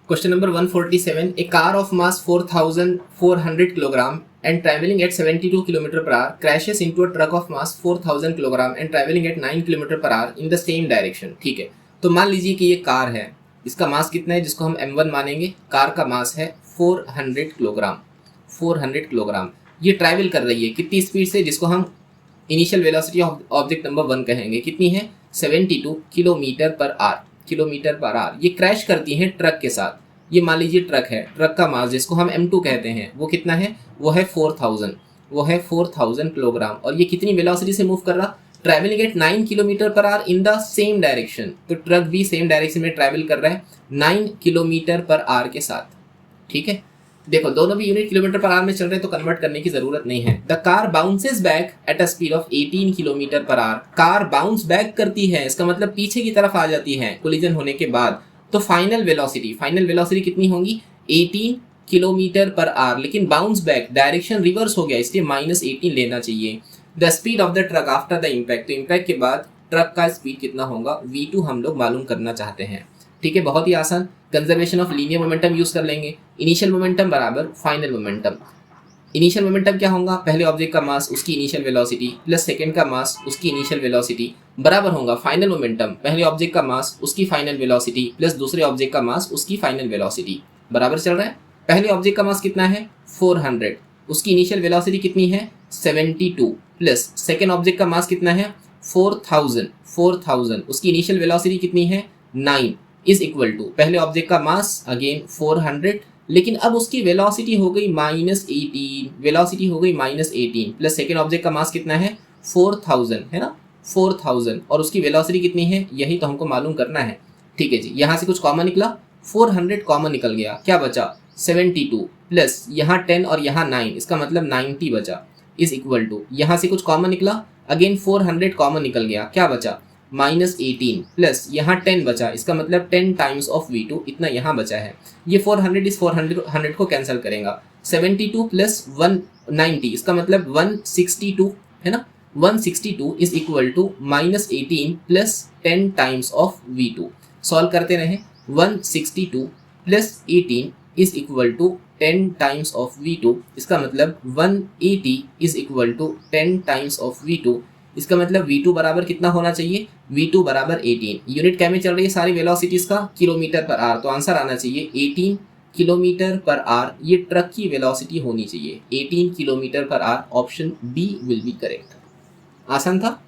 Question number 147. A car of mass 4,400 kg and traveling at 72 km per hour crashes into a truck of mass 4,000 kg and traveling at 9 km per hour in the same direction. ठीक है, तो मान लीजिए कि ये car है, इसका मास कितना है जिसको हम m1 मानेंगे। कार का मास है 400 किलोग्राम। 400 किलोग्राम ये ट्रैवल कर रही है कितनी स्पीड से, जिसको हम initial velocity of object number 1 कहेंगे। कितनी है? 72 kilometre per our. Kilometre per our ये क्रैश करती हैं ट्रक के साथ। ये मान लीजिए ट्रक है, ट्रक का मास जिसको हम m2 कहते हैं वो कितना है? वो है 4000। वो है 4000 किलोग्राम। और ये कितनी वेलोसिटी से मूव कर रहा? Travelling eight 9 kilometre per our in the same direction. तो ट्रक भी सेम डायरेक्शन में ट्रैवल कर रहा है 9 किलोमीटर पर आवर के साथ। ठीक है, देखो दोनों भी यूनिट किलोमीटर पर आवर में चल रहे हैं तो कन्वर्ट करने की जरूरत नहीं है। The car bounces back at a speed of 18 kilometre per our. Car bounce back करती है, इसका मतलब पीछे की तरफ आ जाती है कोलिजन होने के बाद। तो फाइनल वेलोसिटी कितनी होगी? 18 किलोमीटर पर आवर। लेकिन बाउंस बैक डायरेक्शन रिवर्स हो गया, इसलिए -18 लेना चाहिए। The speed of the truck after the impact. तो इम्पैक्ट के बाद ट्रक का स्पीड कितना होगा? v2 हम लोग मालूम करना चाहते हैं। ठीक है, बहुत ही आसान। Conservation of linear momentum use कर लेंगे। इनिशियल मोमेंटम बराबर फाइनल मोमेंटम। इनिशियल मोमेंटम क्या होगा? पहले ऑब्जेक्ट का मास उसकी इनिशियल वेलोसिटी प्लस सेकंड का मास उसकी इनिशियल वेलोसिटी बराबर होगा फाइनल मोमेंटम। पहले ऑब्जेक्ट का मास उसकी फाइनल वेलोसिटी प्लस दूसरे ऑब्जेक्ट का मास उसकी फाइनल वेलोसिटी। बराबर चल रहा है। पहले ऑब्जेक्ट का मास कितना है? 400। उसकी इनिशियल वेलोसिटी कितनी है? 72 प्लस सेकंड ऑब्जेक्ट का मास कितना है? 4000। उसकी इनिशियल वेलोसिटी कितनी है? 9 इज इक्वल टू पहले ऑब्जेक्ट का मास अगेन 400, लेकिन अब उसकी वेलोसिटी हो गई -18। वेलोसिटी हो गई -18 प्लस सेकेंड ऑब्जेक्ट का मास कितना है? 4000 है ना, 4000। और उसकी वेलोसिटी कितनी है? यही तो हमको मालूम करना है। ठीक है जी, यहाँ से कुछ कॉमन निकला, 400 कॉमन निकल गया, क्या बचा? 72 प्लस यहाँ 10 और यहाँ 9, इसका मतलब 90 बचा, इज इक्वल टू यहाँ से कुछ कॉमन निकला, अगेन 400 कॉमन निकल गया, क्या बचा? -18 प्लस यहाँ 10 बचा, इसका मतलब 10 टाइम्स ऑफ v2 इतना यहाँ बचा है। ये 400 इस 400 को कैंसिल करेगा। 72 प्लस 190 इसका मतलब 162 है ना। 162 is equal to -18 plus 10 times of v2। Solve करते रहे। 162 plus 18 is equal to 10 times of v2। इसका मतलब 180 is equal to 10 times of v2। इसका मतलब v2 बराबर कितना होना चाहिए? v2 बराबर 18। यूनिट क्या में चल रही है सारी वेलोसिटीज का? Kilometre per our. तो आंसर आना चाहिए 18 किलोमीटर पर आवर। ये ट्रक की वेलोसिटी होनी चाहिए 18 kilometre per hour. Option B will be correct. आसान था।